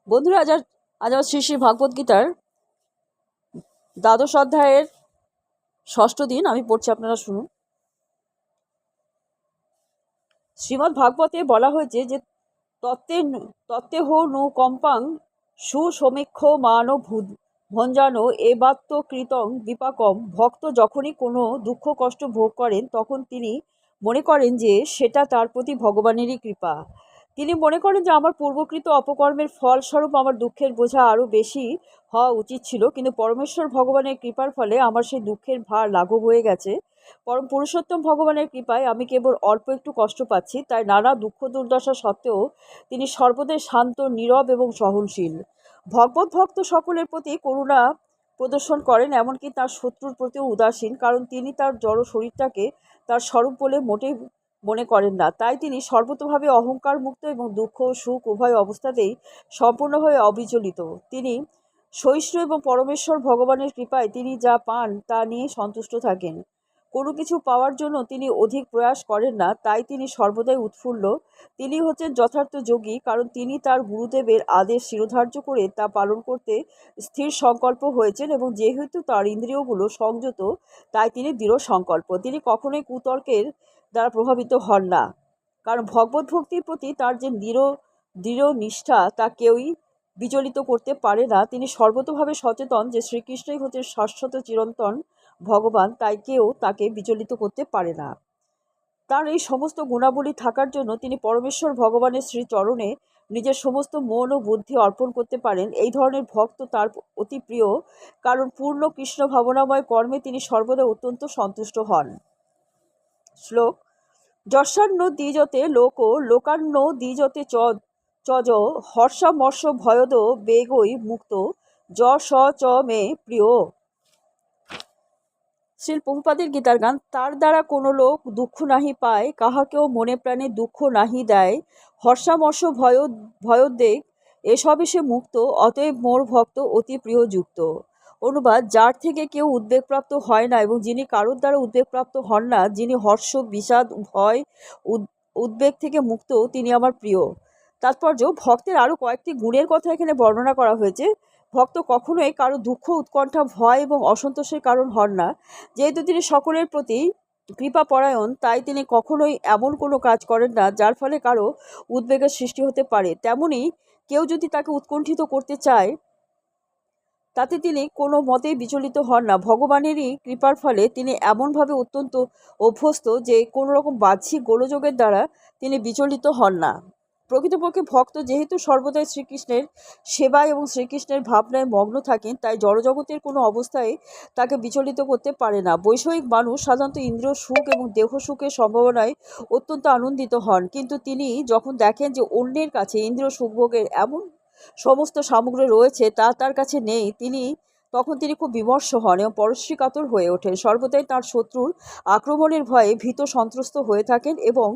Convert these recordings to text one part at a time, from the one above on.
বন্ধুরা, আজ আমার শ্রী শ্রী ভাগবত গীতার দ্বাদশ অধ্যায়ের ষষ্ঠ দিন আমি পড়ছি, আপনারা শুনুন। শ্রীমদ্ ভাগবতে বলা হয়েছে যে তত্ত্বে হো নো কম্পাং সুসমীক্ষ মান ভঞ্জানো এবাত্ত কৃতং বিপাকম। ভক্ত যখনই কোনো দুঃখ কষ্ট ভোগ করেন তখন তিনি মনে করেন যে সেটা তার প্রতি ভগবানেরই কৃপা। তিনি মনে করেন যে আমার পূর্বকৃত অপকর্মের ফলস্বরূপ আমার দুঃখের বোঝা আরও বেশি হওয়া উচিত ছিল, কিন্তু পরমেশ্বর ভগবানের কৃপার ফলে আমার সেই দুঃখের ভার লাঘব হয়ে গেছে। পরম পুরুষোত্তম ভগবানের কৃপায় আমি কেবল অল্প একটু কষ্ট পাচ্ছি, তাই নানা দুঃখ দুর্দশা সত্ত্বেও তিনি সর্বদাই শান্ত, নীরব এবং সহনশীল। ভগবত ভক্ত সকলের প্রতি করুণা প্রদর্শন করেন, এমনকি তার শত্রুর প্রতিও উদাসীন, কারণ তিনি তার জড় শরীরটাকে তার স্বরূপ বলে মোটেই মনে করেন না। তাই তিনি সর্বতোভাবে অহংকার মুক্ত এবং দুঃখ ও সুখ উভয় অবস্থাতেই সম্পূর্ণভাবে অবিচলিত। তিনি সহিষ্ণু এবং পরমেশ্বর ভগবানের কৃপায় তিনি যা পান তা নিয়ে সন্তুষ্ট থাকেন। কোনো কিছু পাওয়ার জন্য তিনি অধিক প্রয়াস করেন না, তাই তিনি সর্বদাই উৎফুল্ল। তিনি হচ্ছেন যথার্থ যোগী, কারণ তিনি তার গুরুদেবের আদেশ শিরোধার্য করে তা পালন করতে স্থির সংকল্প হয়েছেন, এবং যেহেতু তার ইন্দ্রিয়গুলো সংযত তাই তিনি দৃঢ় সংকল্প। তিনি কখনোই কুতর্কের দ্বারা প্রভাবিত হন না, কারণ ভগবত ভক্তির প্রতি তার যে দৃঢ় নিষ্ঠা তা কেউই বিচলিত করতে পারে না। তিনি সর্বতোভাবে সচেতন যে শ্রীকৃষ্ণই হচ্ছেন শাশ্বত চিরন্তন ভগবান, তাই কেউ তাকে বিচলিত করতে পারে না। তার এই সমস্ত গুণাবলী থাকার জন্য তিনি পরমেশ্বর ভগবানের শ্রীচরণে নিজের সমস্ত মন ও বুদ্ধি অর্পণ করতে পারেন। এই ধরনের ভক্ত তার অতি প্রিয়, কারণ পূর্ণ কৃষ্ণ ভাবনাময় কর্মে তিনি সর্বদা অত্যন্ত সন্তুষ্ট হন। শ্লোক: যস্যান্ন দ্বিজতে লোক লোকান্ন দ্বিজতে চজ হর্ষামর্ষ ভয়দ বেগই মুক্ত য স চ মে প্রিয়। শ্রীল প্রভুপাদের গীতার গান। তার দ্বারা কোনো লোক দুঃখ নাহি পায়, কাহাকেও মনে প্রাণে দুঃখ নাহি দেয়, হর্ষামর্ষ ভয়োদ্বেগ এসবে সে মুক্ত, অতএব মোর ভক্ত অতি প্রিয় যুক্ত। অনুবাদ: যার থেকে কেউ উদ্বেগপ্রাপ্ত হয় না এবং যিনি কারোর দ্বারা উদ্বেগপ্রাপ্ত হন না, যিনি হর্ষ, বিষাদ, ভয়, উদ্বেগ থেকে মুক্ত, তিনি আমার প্রিয়। তাৎপর্য: ভক্তের আরও কয়েকটি গুণের কথা এখানে বর্ণনা করা হয়েছে। ভক্ত কখনোই কারো দুঃখ, উৎকণ্ঠা, ভয় এবং অসন্তোষের কারণ হন না। যেহেতু তিনি সকলের প্রতি কৃপাপরায়ণ, তাই তিনি কখনোই এমন কোনো কাজ করেন না যার ফলে কারো উদ্বেগের সৃষ্টি হতে পারে। তেমনি কেউ যদি তাকে উৎকণ্ঠিত করতে চায়, তাতে তিনি কোনো মতেই বিচলিত হন না। ভগবানেরই কৃপার ফলে তিনি এমনভাবে অত্যন্ত অভ্যস্ত যে কোনো রকম বাহ্যিক গোলযোগের দ্বারা তিনি বিচলিত হন না। প্রকৃতপক্ষে ভক্ত যেহেতু সর্বদাই শ্রীকৃষ্ণের সেবায় এবং শ্রীকৃষ্ণের ভাবনায় মগ্ন থাকেন, তাই জড়জগতের কোনো অবস্থায় তাকে বিচলিত করতে পারে না। বৈষয়িক মানুষ সাধারণত ইন্দ্রিয় সুখ এবং দেহ সুখের সম্ভাবনায় অত্যন্ত আনন্দিত হন, কিন্তু তিনি যখন দেখেন যে অন্যের কাছে ইন্দ্রিয় সুখভোগের এমন সমস্ত সামগ্রী রয়েছে তা তার কাছে নেই, তখন তিনি খুব বিমর্ষ হন এবং পরশ্রীকাতর হয়ে ওঠেন। সর্বদাই তার শত্রুর আক্রমণের ভয়ে ভীত সন্ত্রস্ত হয়ে থাকেন, এবং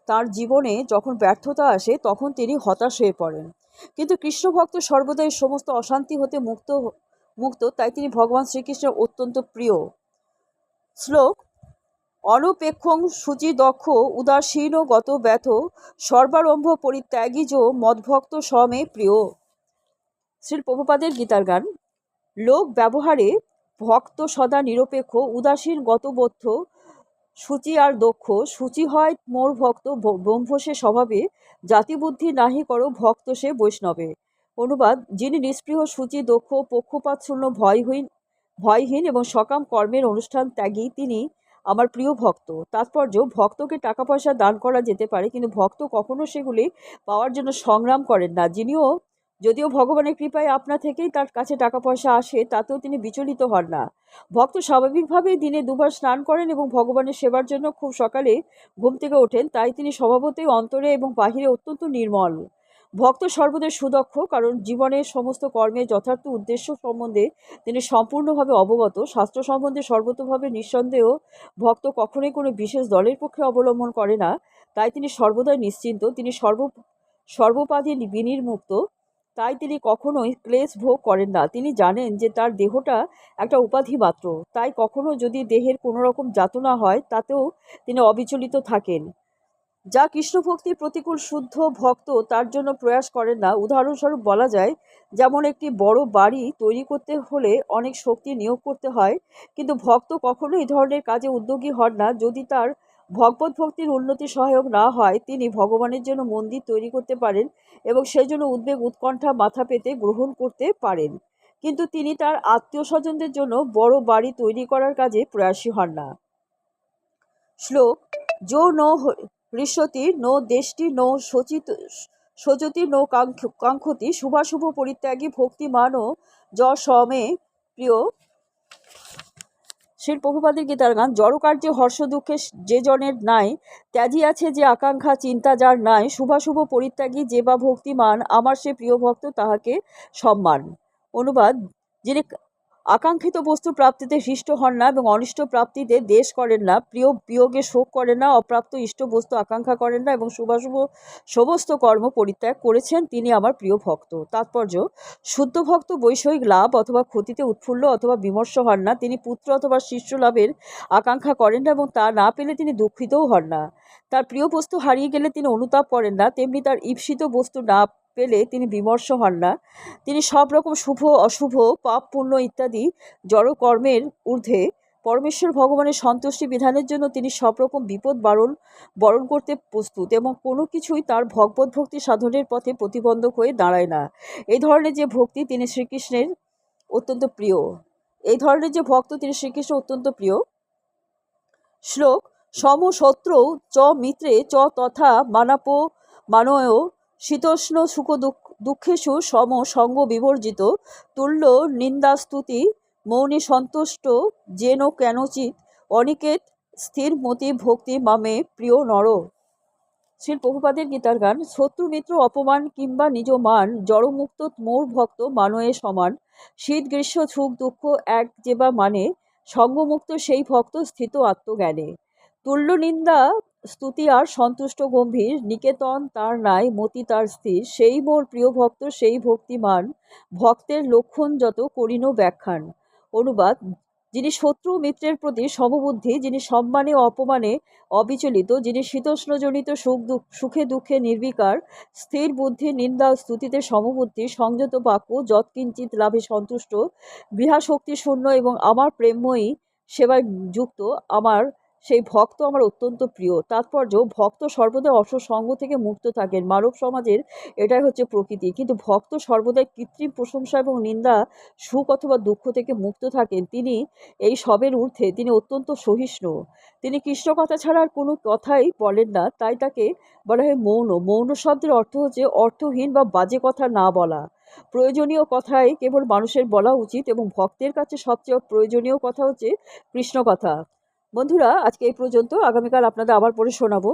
তার জীবনে যখন ব্যর্থতা আসে তখন তিনি হতাশ হয়ে পড়েন। কিন্তু কৃষ্ণভক্ত সর্বদাই সমস্ত অশান্তি হতে মুক্ত, তাই তিনি ভগবান শ্রীকৃষ্ণের অত্যন্ত প্রিয়। শ্লোক: অনপেক্ষং শুচিদক্ষ উদাসীন গত ব্যথ সর্বারম্ভ পরিত্যাগী যো মদ্ভক্ত স্বমে প্রিয়। শ্রীল প্রভুপাদের গীতার গান। লোক ব্যবহারে ভক্ত সদা নিরপেক্ষ, উদাসীন গতবদ্ধ, সূচি আর দক্ষ। সূচি হয় মোর ভক্ত, ব্রহ্ম সে স্বভাবে, জাতিবুদ্ধি নাহি করো ভক্ত সে বৈষ্ণবে। অনুবাদ: যিনি নিষ্পৃহ, সূচি, দক্ষ, পক্ষপাতশূন্য, ভয়হীন এবং সকাম কর্মের অনুষ্ঠান ত্যাগী, তিনি আমার প্রিয় ভক্ত। তাৎপর্য: ভক্তকে টাকা পয়সা দান করা যেতে পারে, কিন্তু ভক্ত কখনো সেগুলি পাওয়ার জন্য সংগ্রাম করেন না। যদিও ভগবানের কৃপায় আপনা থেকেই তার কাছে টাকা পয়সা আসে, তাতেও তিনি বিচলিত হন না। ভক্ত স্বাভাবিকভাবেই দিনে দুবার স্নান করেন এবং ভগবানের সেবার জন্য খুব সকালে ঘুম থেকে ওঠেন, তাই তিনি স্বভাবতই অন্তরে এবং বাহিরে অত্যন্ত নির্মল। ভক্ত সর্বদাই সুদক্ষ, কারণ জীবনের সমস্ত কর্মের যথার্থ উদ্দেশ্য সম্বন্ধে তিনি সম্পূর্ণভাবে অবগত। শাস্ত্র সম্বন্ধে সর্বতোভাবে নিঃসন্দেহ ভক্ত কখনোই কোনো বিশেষ দলের পক্ষে অবলম্বন করে না, তাই তিনি সর্বদাই নিশ্চিন্ত। তিনি সর্বোপাধি বিনির্মুক্ত, তাই তিনি কখনোই ক্লেশ ভোগ করেন না। তিনি জানেন যে তার দেহটা একটা উপাধি মাত্র, তাই কখনো যদি দেহের কোনো রকম যাতনা হয় তাতেও তিনি অবিচলিত থাকেন। যা কৃষ্ণ ভক্তির প্রতিকূল শুদ্ধ ভক্ত তার জন্য প্রয়াস করেন না। উদাহরণস্বরূপ বলা যায়, যেমন একটি বড় বাড়ি তৈরি করতে হলে অনেক শক্তি নিয়োগ করতে হয়, কিন্তু ভক্ত কখনো এই ধরনের কাজে উদ্যোগী হন না। যদি তার ভগবত ভক্তির উন্নতি সহায়ক না হয়, তিনি ভগবানের জন্য মন্দির তৈরি করতে পারেন এবং সেই জন্য উদ্বেগ উৎকণ্ঠা মাথা পেতে গ্রহণ করতে পারেন, কিন্তু তিনি তার আত্মীয় স্বজনদের জন্য বড় বাড়ি তৈরি করার কাজে প্রয়াসী হন না। শ্লোক: যো নো হৃষ্যতি নো দেষ্টি নো শোচতি নো কাঙ্ক্ষতি শুভাশুভ পরিত্যাগী ভক্তিমানও য সমে প্রিয়। শ্রীল প্রভুপাদের গীতার গান: জড়কার্যে হর্ষ দুঃখে যে জনের নাই, ত্যাজি আছে যে আকাঙ্ক্ষা চিন্তা যার নাই, শুভাশুভ পরিত্যাগী যে বা ভক্তিমান, আমার সে প্রিয় ভক্ত তাহাকে সম্মান। অনুবাদ: যিনি আকাঙ্ক্ষিত বস্তু প্রাপ্তিতে হৃষ্ট হন না এবং অনিষ্ট প্রাপ্তিতে দ্বেষ করেন না, প্রিয় বিয়োগে শোক করেন না, অপ্রাপ্ত ইষ্ট বস্তু আকাঙ্ক্ষা করেন না এবং শুভাশুভ সমস্ত কর্ম পরিত্যাগ করেছেন, তিনি আমার প্রিয় ভক্ত। তাৎপর্য: শুদ্ধ ভক্ত বৈষয়িক লাভ অথবা ক্ষতিতে উৎফুল্ল অথবা বিমর্ষ হন না। তিনি পুত্র অথবা শিষ্য লাভের আকাঙ্ক্ষা করেন না এবং তা না পেলে তিনি দুঃখিতও হন না। তার প্রিয় বস্তু হারিয়ে গেলে তিনি অনুতাপ করেন না, তেমনি তার ঈপ্সিত বস্তু না পেলে তিনি বিমর্ষ হন না। তিনি সব রকম শুভ অশুভ পাপ পুণ্য ইত্যাদি জড় কর্মের ঊর্ধ্বে পরমেশ্বর ভগবানের সন্তুষ্টি বিধানের জন্য তিনি সব রকম বিপদ বরণ করতে প্রস্তুত এবং কোনো কিছুই তার ভগবত ভক্তি সাধনের পথে প্রতিবন্ধক হয়ে দাঁড়ায় না। এই ধরনের যে ভক্তি তিনি শ্রীকৃষ্ণের অত্যন্ত প্রিয় এই ধরনের যে ভক্ত তিনি শ্রীকৃষ্ণ অত্যন্ত প্রিয়। শ্লোক: সম শত্রৌ চ মিত্রে চ তথা মানয় শীতোষ্ণ সুখ দুঃখেষু সম সঙ্গ বিবর্জিত তুল্য নিন্দাস্তুতি মৌনী সন্তুষ্ট যেন কেনচিৎ অনিকেত স্থির মতি ভক্তি মামে প্রিয় নর। শ্রীল প্রভুপাদের গীতার গান: শত্রু মিত্র অপমান কিংবা নিজ মান, জড়মুক্ত মোর ভক্ত মানয়ে সমান, শীত গ্রীষ্ম সুখ দুঃখ এক যেবা মানে, সঙ্গমুক্ত সেই ভক্ত স্থিত আত্মজ্ঞানে। তুল্য নিন্দা স্তুতি আর সন্তুষ্ট গম্ভীর, নিকেতন তার নাই মতি তার স্থির, সেই মোর প্রিয় ভক্ত সেই ভক্তিমান, ভক্তের লক্ষণ যত করিনো ব্যাখ্যান। অনুবাদ: যিনি শত্রু মিত্রের প্রতি সমবুদ্ধি, যিনি সম্মানে অপমানে অবিচলিত, যিনি শীতোষ্ণজনিত সুখে দুঃখে নির্বিকার, স্থির বুদ্ধি, নিন্দা স্তুতিতে সমবুদ্ধি, সংযত বাক্য, যৎকিঞ্চিত লাভে সন্তুষ্ট, গৃহাশক্তি শূন্য এবং আমার প্রেমময়ী সেবায় যুক্ত, আমার সেই ভক্ত আমার অত্যন্ত প্রিয়। তাৎপর্য: ভক্ত সর্বদা অসৎসঙ্গ থেকে মুক্ত থাকেন। মানব সমাজের এটাই হচ্ছে প্রকৃতি, কিন্তু ভক্ত সর্বদাই কৃত্রিম প্রশংসা এবং নিন্দা সুখ অথবা দুঃখ থেকে মুক্ত থাকেন। তিনি এই সবের ঊর্ধ্বে, তিনি অত্যন্ত সহিষ্ণু। তিনি কৃষ্ণ কথা ছাড়া আর কোনো কথাই বলেন না, তাই তাকে বলা হয় মৌন। মৌন শব্দের অর্থ হচ্ছে অর্থহীন বা বাজে কথা না বলা। প্রয়োজনীয় কথাই কেবল মানুষের বলা উচিত এবং ভক্তের কাছে সবচেয়ে প্রয়োজনীয় কথা হচ্ছে কৃষ্ণ কথা। বন্ধুরা, আজকে এই পর্যন্ত। আগামীকাল আপনাদের আবার পড়ে শোনাবো।